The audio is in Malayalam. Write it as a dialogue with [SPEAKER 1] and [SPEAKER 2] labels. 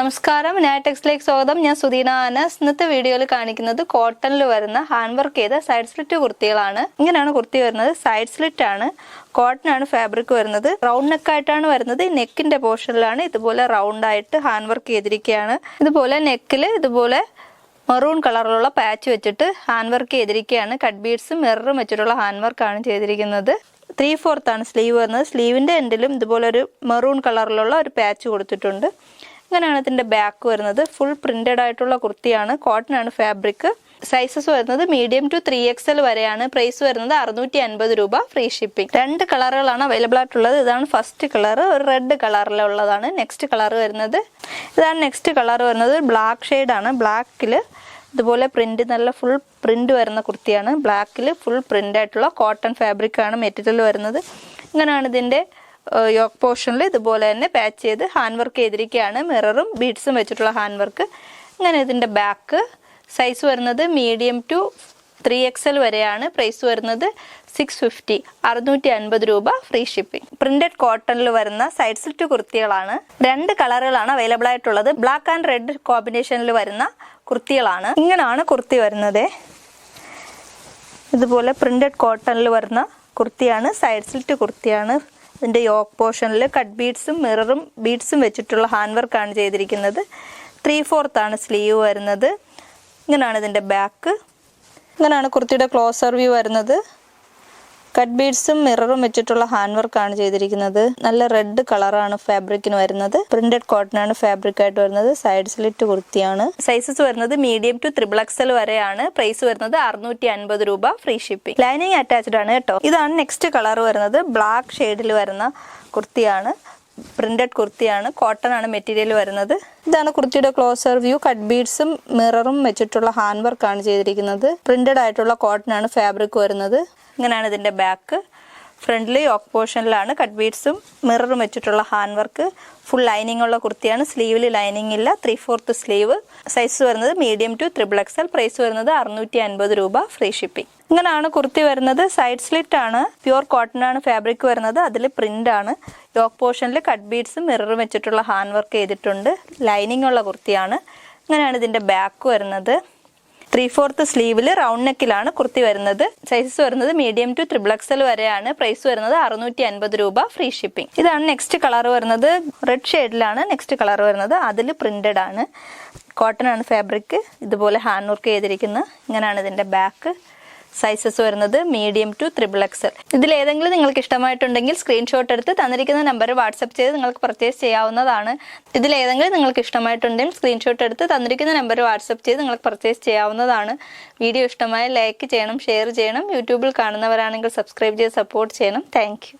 [SPEAKER 1] നമസ്കാരം, നാറ്റെക്സിലേക്ക് സ്വാഗതം. ഞാൻ സുദീന അനസ്. ഇന്നത്തെ വീഡിയോയിൽ കാണിക്കുന്നത് കോട്ടണിൽ വരുന്ന ഹാൻഡ് വർക്ക് ചെയ്ത സൈഡ് സ്ലിറ്റ് കുർത്തികളാണ്. ഇങ്ങനെയാണ് കുർത്തി വരുന്നത്. സൈഡ് സ്ലിറ്റ് ആണ്, കോട്ടൺ ആണ് ഫാബ്രിക് വരുന്നത്. റൗണ്ട് നെക്ക് ആയിട്ടാണ് വരുന്നത്. നെക്കിന്റെ പോർഷനിലാണ് ഇതുപോലെ റൗണ്ട് ആയിട്ട് ഹാൻഡ് വർക്ക് ചെയ്തിരിക്കുകയാണ്. ഇതുപോലെ നെക്കിൽ ഇതുപോലെ മെറൂൺ കളറിലുള്ള പാച്ച് വെച്ചിട്ട് ഹാൻഡ് വർക്ക് ചെയ്തിരിക്കുകയാണ്. കട്ട് ബീഡ്സും മിററും വെച്ചിട്ടുള്ള ഹാൻഡ് വർക്കാണ് ചെയ്തിരിക്കുന്നത്. 3/4 ആണ് സ്ലീവ് വരുന്നത്. സ്ലീവിന്റെ എൻഡിലും ഇതുപോലെ ഒരു മെറൂൺ കളറിലുള്ള ഒരു പാച്ച് കൊടുത്തിട്ടുണ്ട്. ഇങ്ങനെയാണ് ഇതിന്റെ ബാക്ക് വരുന്നത്. ഫുൾ പ്രിന്റഡ് ആയിട്ടുള്ള കുർത്തിയാണ്. കോട്ടൺ ആണ് ഫാബ്രിക്. സൈസസ് വരുന്നത് മീഡിയം ടു 3XL വരെയാണ്. പ്രൈസ് വരുന്നത് 650 രൂപ, ഫ്രീ ഷിപ്പിംഗ്. 2 കളറുകളാണ് അവൈലബിൾ ആയിട്ടുള്ളത്. ഇതാണ് ഫസ്റ്റ് കളർ, ഒരു റെഡ് കളറിലുള്ളതാണ്. നെക്സ്റ്റ് കളർ വരുന്നത് ഇതാണ്. നെക്സ്റ്റ് കളർ വരുന്നത് ബ്ലാക്ക് ഷെയ്ഡ് ആണ്. ബ്ലാക്കിൽ ഇതുപോലെ പ്രിന്റ്, നല്ല ഫുൾ പ്രിന്റ് വരുന്ന കുർത്തിയാണ്. ബ്ലാക്കിൽ ഫുൾ പ്രിന്റ് ആയിട്ടുള്ള കോട്ടൺ ഫാബ്രിക് ആണ് മെറ്റീരിയൽ വരുന്നത്. ഇങ്ങനെയാണ് ഇതിന്റെ യോക്ക് പോർഷനിൽ ഇതുപോലെ തന്നെ പാച്ച് ചെയ്ത് ഹാൻഡ് വർക്ക് ചെയ്തിരിക്കുകയാണ്. മിററും ബീഡ്സും വെച്ചിട്ടുള്ള ഹാൻഡ് വർക്ക്. ഇങ്ങനെ ഇതിന്റെ ബാക്ക്. സൈസ് വരുന്നത് മീഡിയം ടു 3XL വരെയാണ്. പ്രൈസ് വരുന്നത് 650, 650 രൂപ, ഫ്രീ ഷിപ്പിംഗ്. പ്രിന്റഡ് കോട്ടണിൽ വരുന്ന സൈഡ് സ്ലിറ്റ് കുർത്തികളാണ്. 2 കളറുകളാണ് അവൈലബിൾ ആയിട്ടുള്ളത്. ബ്ലാക്ക് ആൻഡ് റെഡ് കോമ്പിനേഷനിൽ വരുന്ന കുർത്തികളാണ്. ഇങ്ങനെയാണ് കുർത്തി വരുന്നത്. ഇതുപോലെ പ്രിന്റഡ് കോട്ടണിൽ വരുന്ന കുർത്തിയാണ്. സൈഡ് സ്ലിറ്റ് കുർത്തിയാണ്. ഇതിന്റെ യോക്ക് പോർഷനിൽ കട്ട് ബീഡ്സും മിററും ബീഡ്സും വെച്ചിട്ടുള്ള ഹാൻഡ് വർക്കാണ് ചെയ്തിരിക്കുന്നത്. 3/4 ആണ് സ്ലീവ് വരുന്നത്. ഇങ്ങനെയാണ് ഇതിന്റെ ബാക്ക്. ഇങ്ങനെയാണ് കുർത്തിയുടെ ക്ലോസർ വ്യൂ വരുന്നത്. കട്ട് ബീഡ്സും മിററും വെച്ചിട്ടുള്ള ഹാൻഡ് വർക്കാണ് ചെയ്തിരിക്കുന്നത്. നല്ല റെഡ് കളറാണ് ഫാബ്രിക്കിന് വരുന്നത്. പ്രിന്റഡ് കോട്ടൺ ആണ് ഫാബ്രിക് ആയിട്ട് വരുന്നത്. സൈഡ് സ്ലിറ്റ് കുർത്തിയാണ്. സൈസസ് വരുന്നത് മീഡിയം ടു 3XL വരെയാണ്. പ്രൈസ് വരുന്നത് 650 രൂപ, ഫ്രീ ഷിപ്പിംഗ്. ലൈനിങ് അറ്റാച്ച്ഡ് ആണ് കേട്ടോ. ഇതാണ് നെക്സ്റ്റ് കളർ വരുന്നത്. ബ്ലാക്ക് ഷെയ്ഡിൽ വരുന്ന കുർത്തിയാണ്. പ്രിന്റഡ് കുർത്തിയാണ്. കോട്ടൺ ആണ് മെറ്റീരിയൽ വരുന്നത്. ഇതാണ് കുർത്തിയുടെ ക്ലോസർ വ്യൂ. കട്ട് ബീഡ്സും മിററും വെച്ചിട്ടുള്ള ഹാൻഡ് വർക്കാണ് ചെയ്തിരിക്കുന്നത്. പ്രിന്റഡ് ആയിട്ടുള്ള കോട്ടൺ ആണ് ഫാബ്രിക് വരുന്നത്. ഇങ്ങനെയാണ് ഇതിന്റെ ബാക്ക്. ഫ്രണ്ടിൽ യോക്ക് പോർഷനിലാണ് കട്ട് ബീഡ്സും മിററും വെച്ചിട്ടുള്ള ഹാൻഡ് വർക്ക്. ഫുൾ ലൈനിങ് ഉള്ള കുർത്തിയാണ്. സ്ലീവിൽ ലൈനിങ് ഇല്ല. 3/4 സ്ലീവ്. സൈസ് വരുന്നത് മീഡിയം ടു 3XL. പ്രൈസ് വരുന്നത് 650 രൂപ, ഫ്രീ ഷിപ്പിംഗ്. ഇങ്ങനെയാണ് കുർത്തി വരുന്നത്. സൈഡ് സ്ലിറ്റ് ആണ്. പ്യുവർ കോട്ടൺ ആണ് ഫാബ്രിക് വരുന്നത്. അതിൽ പ്രിന്റ് ആണ്. യോക്ക് പോർഷനിൽ കട്ട് ബീഡ്സും മിററും വെച്ചിട്ടുള്ള ഹാൻഡ് വർക്ക് ചെയ്തിട്ടുണ്ട്. ലൈനിങ് ഉള്ള കുർത്തിയാണ്. ഇങ്ങനെയാണ് ഇതിന്റെ ബാക്ക് വരുന്നത്. 3/4 സ്ലീവിൽ റൗണ്ട് നെക്കിലാണ് കുർത്തി വരുന്നത്. സൈസസ് വരുന്നത് മീഡിയം ടു 3XL വരെയാണ്. പ്രൈസ് വരുന്നത് 650 രൂപ, ഫ്രീ ഷിപ്പിംഗ്. ഇതാണ് നെക്സ്റ്റ് കളർ വരുന്നത്. റെഡ് ഷെയ്ഡിലാണ് നെക്സ്റ്റ് കളർ വരുന്നത്. അതിൽ പ്രിന്റഡ് ആണ്. കോട്ടൺ ആണ് ഫാബ്രിക്. ഇതുപോലെ ഹാൻഡ് വർക്ക് ചെയ്തിരിക്കുന്നത്. ഇങ്ങനെയാണ് ഇതിന്റെ ബാക്ക്. സൈസസ് വരുന്നത് മീഡിയം ടു 3XL. ഇതിൽ ഏതെങ്കിലും നിങ്ങൾക്ക് ഇഷ്ടമായിട്ടുണ്ടെങ്കിൽ സ്ക്രീൻഷോട്ട് എടുത്ത് തന്നിരിക്കുന്ന നമ്പർ വാട്സപ്പ് ചെയ്ത് നിങ്ങൾക്ക് പർച്ചേസ് ചെയ്യാവുന്നതാണ്. ഇതിൽ ഏതെങ്കിലും നിങ്ങൾക്ക് ഇഷ്ടമായിട്ടുണ്ടെങ്കിൽ സ്ക്രീൻഷോട്ട് എടുത്ത് തന്നിരിക്കുന്ന നമ്പർ വാട്സപ്പ് ചെയ്ത് നിങ്ങൾക്ക് പർച്ചേസ് ചെയ്യാവുന്നതാണ്. വീഡിയോ ഇഷ്ടമായ ലൈക്ക് ചെയ്യണം, ഷെയർ ചെയ്യണം. യൂട്യൂബിൽ കാണുന്നവരാണെങ്കിൽ സബ്സ്ക്രൈബ് ചെയ്ത് സപ്പോർട്ട് ചെയ്യണം. Thank you.